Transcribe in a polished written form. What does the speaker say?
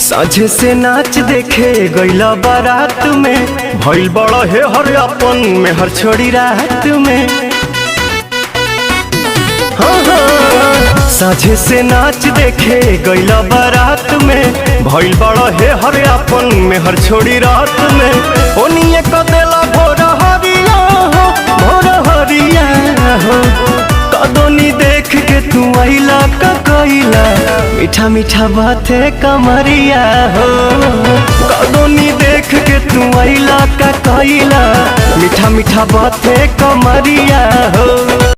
साझे से नाच देखे गईला बारात में, भइल बड़ा है हर अपन में हर छोड़ी रात में। साझे से नाच देखे गईला बारात में, भइल बड़ा है हर अपन में हर छोड़ी रात में। ओनिए कदेला भोर हरिया हो, भोर हरिया हो, कदोनी देख के तू आइला का कइला, मीठा मीठा बाते कमरिया हो। कदोनी देख के तू आइला का कइला, मीठा मीठा बाते कमरिया हो।